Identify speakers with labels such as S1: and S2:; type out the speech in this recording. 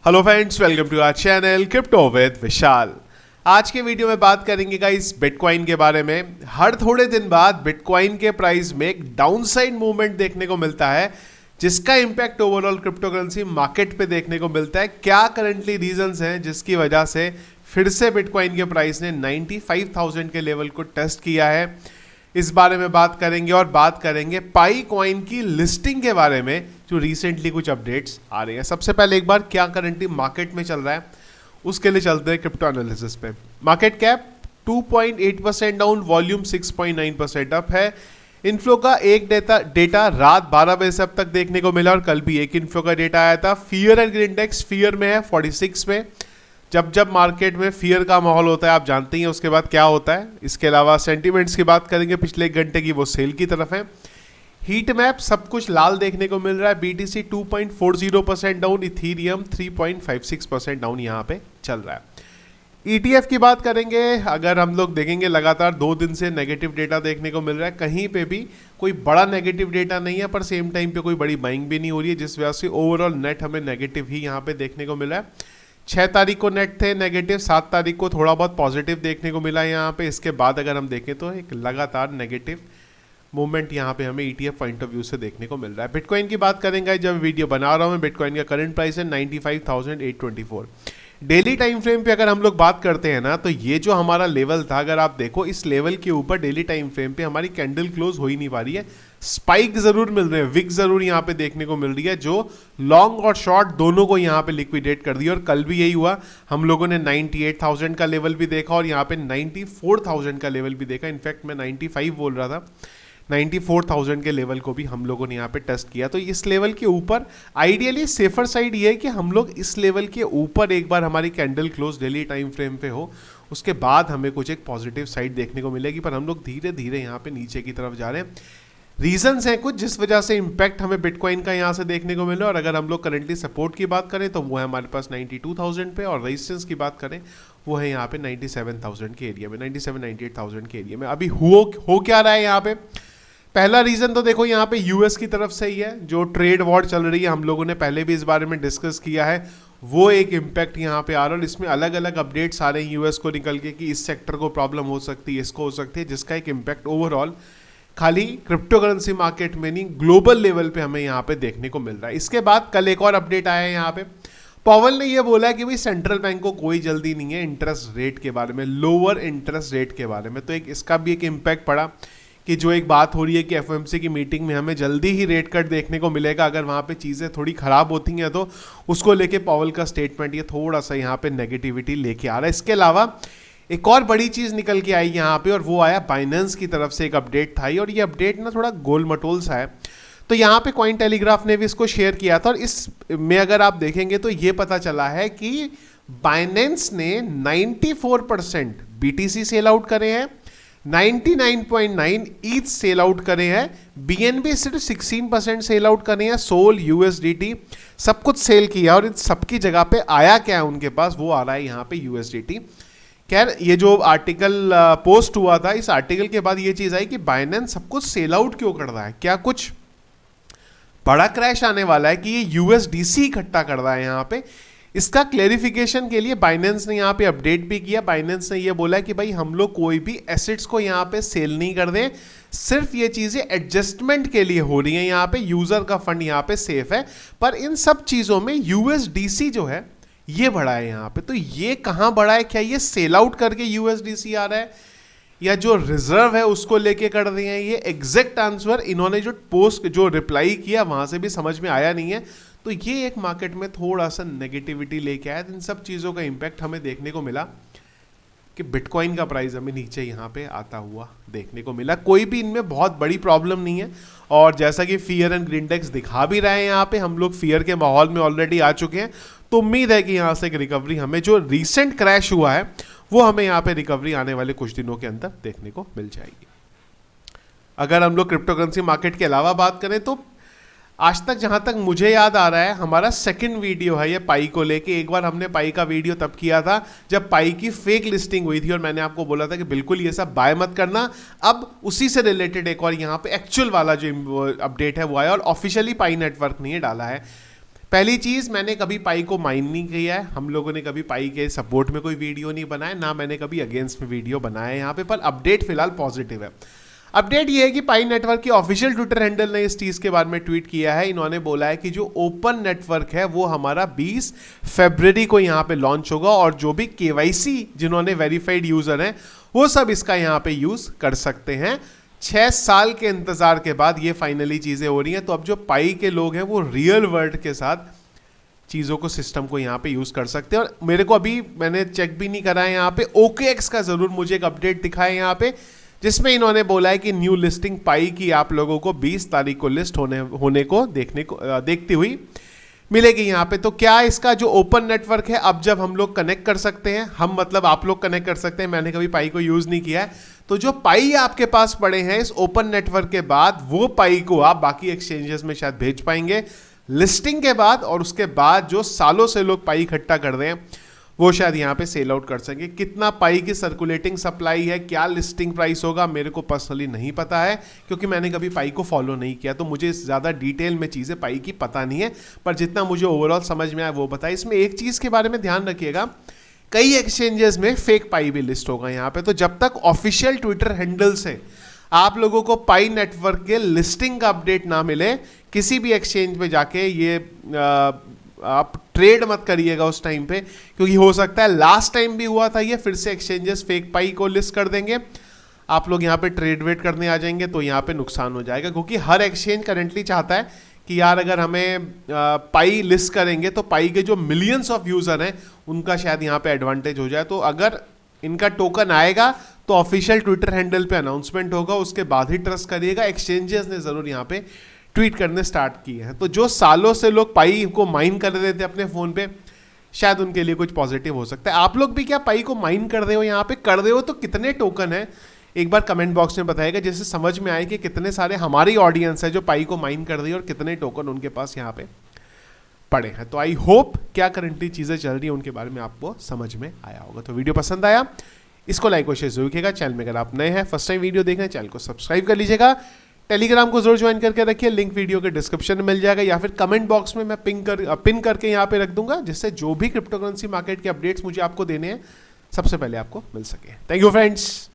S1: Hello friends, welcome to our channel crypto with Vishal. आज के video में बात करेंगे गाइस बिटकॉइन के बारे में। हर थोड़े दिन बाद बिटकॉइन के प्राइस में एक डाउनसाइड मूवमेंट देखने को मिलता है, जिसका impact overall crypto currency market पे देखने को मिलता है। क्या करंटली रीजंस हैं जिसकी वजह से फिर से बिटकॉइन के प्राइस ने 95,000 के लेवल को टेस्ट किया है, इस बारे में बात करेंगे। और बात करेंगे पाई कॉइन की लिस्टिंग के बारे में, जो रिसेंटली कुछ अपडेट्स आ रहे हैं। सबसे पहले एक बार क्या करंटली मार्केट में चल रहा है उसके लिए चलते हैं क्रिप्टो एनालिसिस पे। Market cap 2.8% down, volume 6.9% up है। इन्फ्लो का एक डेटा रात 12 बजे से अब तक देखने को मिला, और कल भी एक इन्फ्लो का डेटा आया था। फियर एंड इंडेक्स फियर में है 46 में। जब मार्केट में फियर का माहौल होता है आप जानते ही हैं उसके बाद क्या होता है। इसके अलावा सेंटीमेंट्स की बात करेंगे पिछले एक घंटे की, वो सेल की तरफ है। हीट मैप सब कुछ लाल देखने को मिल रहा है। BTC 2.40% डाउन, इथीरियम 3.56% डाउन यहाँ पे चल रहा है। ETF की बात करेंगे, अगर हम लोग देखेंगे लगातार 2 दिन से नेगेटिव डेटा देखने को मिल रहा है। कहीं पे भी कोई बड़ा नेगेटिव डेटा नहीं है, पर सेम टाइम पे कोई बड़ी बाइंग भी नहीं हो रही है, जिस वजह से ओवरऑल नेट हमें नेगेटिव ही यहाँ पे देखने को मिला है। 6 तारीख को नेट थे नेगेटिव, 7 तारीख को थोड़ा बहुत पॉजिटिव देखने को मिला है यहाँ पे। इसके बाद अगर हम देखें तो एक लगातार नेगेटिव मूवमेंट यहाँ पे हमें ETF पॉइंट ऑफ व्यू से देखने को मिल रहा है। बिटकॉइन की बात करेंगे, जब वीडियो बना रहा हूँ मैं, बिटकॉइन का करंट प्राइस है 95,824। डेली टाइम फ्रेम पे अगर हम लोग बात करते हैं ना, तो ये जो हमारा लेवल था, अगर आप देखो इस लेवल के ऊपर डेली टाइम फ्रेम पे हमारी कैंडल क्लोज हो ही नहीं पा रही है। स्पाइक जरूर मिल रहे हैं, विक जरूर यहाँ पे देखने को मिल रही है, जो लॉन्ग और शॉर्ट दोनों को यहाँ पे लिक्विडेट कर दिया। और कल भी यही हुआ, हम लोगों ने 98,000 का लेवल भी देखा और यहाँ पे 94,000 का लेवल भी देखा। इनफैक्ट मैं 95 बोल रहा था, 94,000 के लेवल को भी हम लोगों ने यहाँ पे टेस्ट किया। तो इस लेवल के ऊपर आइडियली सेफर साइड ये है कि हम लोग इस लेवल के ऊपर एक बार हमारी candle close daily time frame पे हो, उसके बाद हमें कुछ एक पॉजिटिव साइड देखने को मिलेगी। पर हम लोग धीरे धीरे यहाँ पे नीचे की तरफ जा रहे हैं। रीजंस हैं कुछ जिस वजह से इंपैक्ट हमें बिटकॉइन का यहाँ से देखने को मिला। और अगर हम लोग करंटली सपोर्ट की बात करें तो वो है हमारे पास 92,000 पे, और रेजिस्टेंस की बात करें वो है यहाँ पे 97,000 के एरिया में, 98,000 के एरिया में। अभी हो क्या रहा है यहाँ पे? पहला रीजन तो देखो यहाँ पे यूएस की तरफ से ही है, जो ट्रेड वॉर चल रही है, हम लोगों ने पहले भी इस बारे में डिस्कस किया है, वो एक इम्पैक्ट यहाँ पे आ रहा है। और इसमें अलग अलग अपडेट्स आ रहे हैं यूएस को निकल के कि इस सेक्टर को प्रॉब्लम हो सकती है, इसको हो सकती है, जिसका एक इम्पैक्ट ओवरऑल खाली क्रिप्टो करेंसी मार्केट में नहीं, ग्लोबल लेवल पे हमें यहाँ पे देखने को मिल रहा है। इसके बाद कल एक और अपडेट आया है यहाँ पे। पॉवेल ने ये बोला है कि भाई सेंट्रल बैंक को कोई जल्दी नहीं है इंटरेस्ट रेट के बारे में, लोअर इंटरेस्ट रेट के बारे में। तो एक इसका भी एक इम्पैक्ट पड़ा कि जो एक बात हो रही है कि FOMC की मीटिंग में हमें जल्दी ही रेट कट देखने को मिलेगा। अगर वहाँ पे चीज़ें थोड़ी ख़राब होती हैं तो उसको लेके पॉवेल का स्टेटमेंट ये थोड़ा सा यहाँ पे नेगेटिविटी लेके आ रहा है। इसके अलावा एक और बड़ी चीज़ निकल के आई यहाँ पे, और वो आया बाइनेंस की तरफ से एक अपडेट था। और ये अपडेट ना थोड़ा गोल मटोल सा है, तो यहाँ पे कॉइन टेलीग्राफ ने भी इसको शेयर किया था। और इसमें अगर आप देखेंगे तो ये पता चला है कि बाइनेंस ने 94% BTC सेल आउट करे हैं, 99.9 ईथ सेल आउट करे हैं, BNB सिर्फ 16% सेल आउट करे हैं, सोल USDT सब कुछ सेल किया। और इन सबकी जगह पे आया क्या है उनके पास, वो आ रहा है यहाँ पे USDT। खैर ये जो आर्टिकल पोस्ट हुआ था, इस आर्टिकल के बाद ये चीज़ आई कि बाइनेंस सब कुछ सेल आउट क्यों कर रहा है, क्या कुछ बड़ा क्रैश आने वाला है कि ये USDC इकट्ठा कर रहा है यहाँ पे। इसका क्लेरिफिकेशन के लिए बाइनेंस ने यहाँ पे अपडेट भी किया। बाइनेंस ने ये बोला कि भाई हम लोग कोई भी एसेट्स को यहाँ पे सेल नहीं कर दें, सिर्फ ये चीज़ें एडजस्टमेंट के लिए हो रही हैं, यहाँ पे यूज़र का फंड यहाँ पे सेफ है। पर इन सब चीज़ों में USDC जो है ये बढ़ा है यहाँ पे। तो ये कहाँ बढ़ा है? क्या ये सेल आउट करके USDC आ रहा है, या जो रिजर्व है उसको लेके कर रहे हैं? ये एग्जैक्ट आंसर इन्होंने जो पोस्ट जो रिप्लाई किया वहाँ से भी समझ में आया नहीं है। तो ये एक मार्केट में थोड़ा सा नेगेटिविटी लेके आया। इन सब चीज़ों का इम्पैक्ट हमें देखने को मिला कि बिटकॉइन का प्राइस हमें नीचे यहाँ पे आता हुआ देखने को मिला। कोई भी इनमें बहुत बड़ी प्रॉब्लम नहीं है, और जैसा कि फियर एंड इंडेक्स दिखा भी रहे हैं यहाँ पे, हम लोग फियर के माहौल में ऑलरेडी आ चुके हैं। तो उम्मीद है कि यहाँ से एक रिकवरी हमें, जो रिसेंट क्रैश हुआ है वो हमें यहाँ पे रिकवरी आने वाले कुछ दिनों के अंदर देखने को मिल जाएगी। अगर हम लोग क्रिप्टो करेंसी मार्केट के अलावा बात करें तो आज तक जहां तक मुझे याद आ रहा है हमारा सेकंड वीडियो है ये पाई को लेके। एक बार हमने पाई का वीडियो तब किया था जब पाई की फेक लिस्टिंग हुई थी, और मैंने आपको बोला था कि बिल्कुल ये सब बाय मत करना। अब उसी से रिलेटेड एक और यहाँ पे एक्चुअल वाला जो अपडेट है वो आया, और ऑफिशियली पाई नेटवर्क ने डाला है। पहली चीज़, मैंने कभी पाई को माइन नहीं किया है, हम लोगों ने कभी पाई के सपोर्ट में कोई वीडियो नहीं बनाया, ना मैंने कभी अगेंस्ट में वीडियो बनाया है यहाँ पे, पर अपडेट फिलहाल पॉजिटिव है। अपडेट ये है कि पाई नेटवर्क की ऑफिशियल ट्विटर हैंडल ने इस चीज़ के बारे में ट्वीट किया है। इन्होंने बोला है कि जो ओपन नेटवर्क है वो हमारा 20 फरवरी को यहाँ पे लॉन्च होगा और जो भी KYC जिन्होंने वेरीफाइड यूज़र हैं वो सब इसका यहाँ पे यूज़ कर सकते हैं। 6 साल के इंतज़ार के बाद ये फाइनली चीज़ें हो रही हैं। तो अब जो पाई के लोग हैं वो रियल वर्ल्ड के साथ चीज़ों को, सिस्टम को यहाँ पे यूज़ कर सकते हैं। और मेरे को अभी, मैंने चेक भी नहीं करा है यहाँ पे, OKX का ज़रूर मुझे एक अपडेट दिखा है यहाँ पे, जिसमें इन्होंने बोला है कि न्यू लिस्टिंग पाई की आप लोगों को 20 तारीख को लिस्ट होने को देखती हुई मिलेगी यहाँ पे। तो क्या इसका जो ओपन नेटवर्क है, अब जब हम लोग कनेक्ट कर सकते हैं, हम मतलब आप लोग कनेक्ट कर सकते हैं, मैंने कभी पाई को यूज़ नहीं किया है, तो जो पाई आपके पास पड़े हैं इस ओपन नेटवर्क के बाद, वो पाई को आप बाकी एक्सचेंजेस में शायद भेज पाएंगे लिस्टिंग के बाद, और उसके बाद जो सालों से लोग पाई इकट्ठा कर रहे हैं वो शायद यहाँ पे सेल आउट कर सकेंगे। कितना पाई की सर्कुलेटिंग सप्लाई है, क्या लिस्टिंग प्राइस होगा, मेरे को पर्सनली नहीं पता है, क्योंकि मैंने कभी पाई को फॉलो नहीं किया, तो मुझे ज़्यादा डिटेल में चीज़ें पाई की पता नहीं है। पर जितना मुझे ओवरऑल समझ में आया वो बताया। इसमें एक चीज़ के बारे में ध्यान रखिएगा, कई एक्सचेंजेस में फेक पाई भी लिस्ट होगा यहाँ पे। तो जब तक ऑफिशियल ट्विटर हैंडल से आप लोगों को पाई नेटवर्क के लिस्टिंग का अपडेट ना मिले, किसी भी एक्सचेंज पे जाके ये आप ट्रेड मत करिएगा उस टाइम पे, क्योंकि हो सकता है लास्ट टाइम भी हुआ था ये, फिर से एक्सचेंजेस फेक पाई को लिस्ट कर देंगे, आप लोग यहाँ पे ट्रेड वेट करने आ जाएंगे, तो यहाँ पे नुकसान हो जाएगा। क्योंकि हर एक्सचेंज करेंटली चाहता है कि यार अगर हमें पाई लिस्ट करेंगे तो पाई के जो मिलियंस ऑफ यूज़र हैं उनका शायद यहाँ पे एडवांटेज हो जाए। तो अगर इनका टोकन आएगा तो ऑफिशियल ट्विटर हैंडल पे अनाउंसमेंट होगा, उसके बाद ही ट्रस्ट करिएगा। एक्सचेंजेस ने ज़रूर यहाँ पे ट्वीट करने स्टार्ट किए हैं। तो जो सालों से लोग पाई को माइन कर रहे थे अपने फ़ोन पे, शायद उनके लिए कुछ पॉजिटिव हो सकता है। आप लोग भी क्या पाई को माइन कर रहे हो, यहाँ पे कर रहे हो तो कितने टोकन है, एक बार कमेंट बॉक्स में बताइएगा, जिससे समझ में आए कि कितने सारे हमारी ऑडियंस है जो पाई को माइन कर रही है और कितने टोकन उनके पास यहाँ पे पड़े हैं। तो आई होप क्या करंटली चीज़ें चल रही हैं उनके बारे में आपको समझ में आया होगा। तो वीडियो पसंद आया, इसको लाइक और शेयर जरूर कीजिएगा। चैनल में अगर आप नए हैं, फर्स्ट टाइम वीडियो देख रहे हैं, चैनल को सब्सक्राइब कर लीजिएगा। टेलीग्राम को जरूर ज्वाइन करके रखिए, लिंक वीडियो के डिस्क्रिप्शन में मिल जाएगा, या फिर कमेंट बॉक्स में मैं पिन करके यहाँ पे रख दूंगा, जिससे जो भी क्रिप्टो करेंसी मार्केट के अपडेट्स मुझे आपको देने हैं सबसे पहले आपको मिल सके। Thank you friends.